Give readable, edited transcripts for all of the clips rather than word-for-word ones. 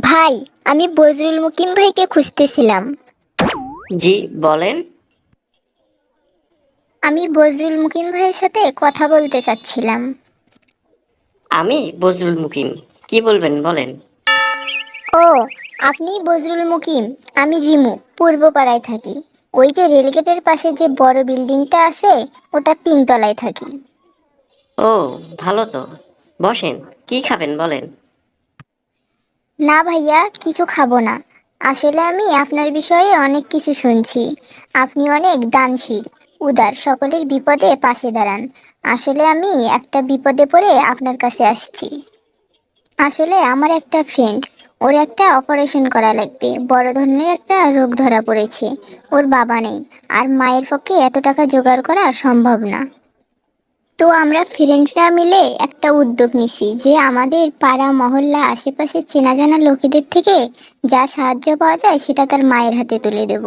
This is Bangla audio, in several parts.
ভাই, আমি বজরুল মুকিম ভাইকে খুঁজতেছিলাম। জি বলেন। আমি বজরুল মুকিম ভাইয়ের সাথে কথা বলতে চাচ্ছিলাম। আমি বজরুল মুকিম। কি বলবেন বলেন। ও, আপনি বজরুল মুকিম। আমি রিমু, পূর্বপাড়ায় থাকি। ওই যে রেলগেটের পাশে যে বড় বিল্ডিংটা আছে, ওটা 3 তলায় থাকি। ও, ভালো তো। বসেন। কি খাবেন বলেন। না ভাইয়া, কিছু খাবো না। আসলে আমি আপনার বিষয়ে অনেক কিছু শুনছি। আপনি অনেক দানশীল, উদার, সকলের বিপদে পাশে দাঁড়ান। আসলে আমি একটা বিপদে পড়ে আপনার কাছে আসছি। আসলে আমার একটা ফ্রেন্ড, ওর একটা অপারেশন করা লাগবে, বড় ধরনের একটা রোগ ধরা পড়েছে। ওর বাবা নেই, আর মায়ের পক্ষে এত টাকা জোগাড় করা সম্ভব না। তো আমরা ফ্রেন্ডরা মিলে একটা উদ্যোগ নিছি যে আমাদের পাড়া মহল্লা আশেপাশে চেনা জানা লোকেদের থেকে যা সাহায্য পাওয়া যায় সেটা তার মায়ের হাতে তুলে দেব।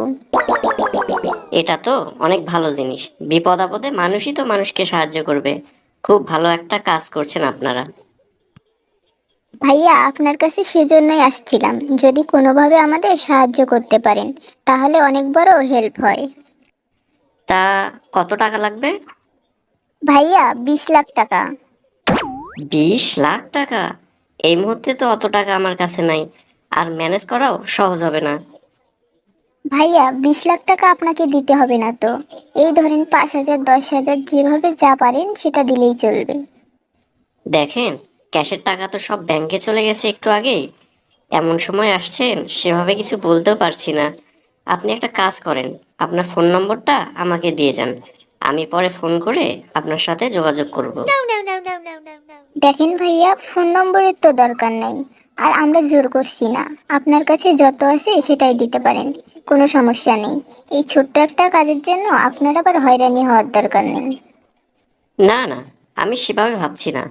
এটা তো অনেক ভালো জিনিস। বিপদ আপদে মানুষই তো মানুষকে সাহায্য করবে। খুব ভালো একটা কাজ করছেন আপনারা। ভাইয়া, আপনার কাছে সেজন্যই আসছিলাম, যদি কোনোভাবে আমাদের সাহায্য করতে পারেন তাহলে অনেক বড় হেল্প হয়। তা কত টাকা লাগবে? ভাইয়া, 20 লাখ টাকা। 20 লাখ টাকা? এই মুহূর্তে তো অত টাকা আমার কাছে নাই। আর ম্যানেজ করাও সহজ হবে না। ভাইয়া, 20 লাখ টাকা আপনাকে দিতে হবে না তো। এই ধরেন 5,000, 10,000, যেভাবে যা পারেন সেটা দিলেই চলবে। দেখেন, ক্যাশের টাকা তো সব ব্যাংকে চলে গেছে একটু আগেই। এমন সময় আসছেন, সেভাবে কিছু বলতেও পারছি না। আপনি একটা কাজ করেন, আপনার ফোন নম্বরটা আমাকে দিয়ে যান। আমি পরে ফোন করে আপনার সাথে যোগাযোগ করব। দেখেন ভাইয়া, ফোন নম্বরের তো দরকার নাই। আর আমরা জোর করছি না। আপনার কাছে যত আছে সেটাই দিতে পারেন, কোনো সমস্যা নেই। এই ছোট্ট একটা কাজের জন্য আপনার আবার হয়রানি হওয়ার দরকার নেই। না না, আমি সেভাবে ভাবছি না।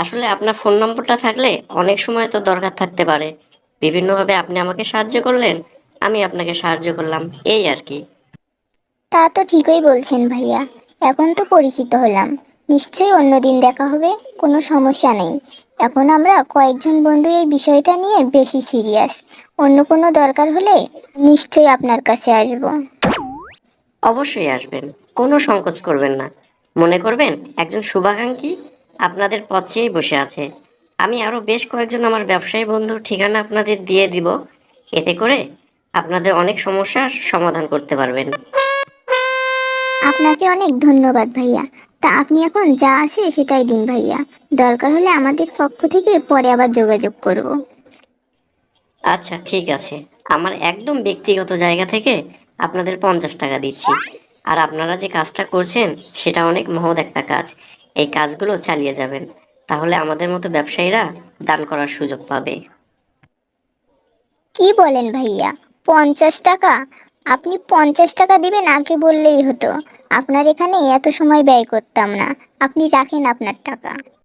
আসলে আপনার ফোন নম্বরটা থাকলে অনেক সময় তো দরকার থাকতে পারে। বিভিন্নভাবে আপনি আমাকে সাহায্য করলেন, আমি আপনাকে সাহায্য করলাম, এই আর কি। তা তো ঠিকই বলছেন ভাইয়া। এখন তো পরিচিত হলাম, নিশ্চয়ই অন্যদিন দেখা হবে। কোনো সমস্যা নেই। এখন আমরা কয়েকজন বন্ধু এই বিষয়টা নিয়ে বেশি সিরিয়াস। অন্য কোনো দরকার হলে নিশ্চয়ই আপনার কাছে আসবো। অবশ্যই আসবেন। কোনো সংকোচ করবেন না। মনে করবেন একজন শুভাকাঙ্ক্ষী আপনাদের পথ চেয়েই বসে আছে। আমি আরো বেশ কয়েকজন আমার ব্যবসায়ী বন্ধুর ঠিকানা আপনাদের দিয়ে দিব। এতে করে আপনাদের অনেক সমস্যার সমাধান করতে পারবেন। আপনাকে অনেক ধন্যবাদ ভাইয়া। তা আপনি এখন যা আছে সেটাই দিন ভাইয়া। দরকার হলে আমাদের পক্ষ থেকে পরে আবার যোগাযোগ করব। আচ্ছা ঠিক আছে। আমার একদম ব্যক্তিগত জায়গা থেকে আপনাদের 50 টাকা দিচ্ছি। আর আপনারা যে কাজটা করছেন সেটা অনেক মহৎ একটা কাজ। এই কাজগুলো চালিয়ে যাবেন। তাহলে আমাদের মতো ব্যবসায়ীরা দান করার সুযোগ পাবে। কি বলেন ভাইয়া, 50 টাকা? আপনি 50 টাকা দিবেন আগে বললেই হতো। আপনার এখানে এত সময় ব্যয় করতাম না। আপনি রাখেন আপনার টাকা।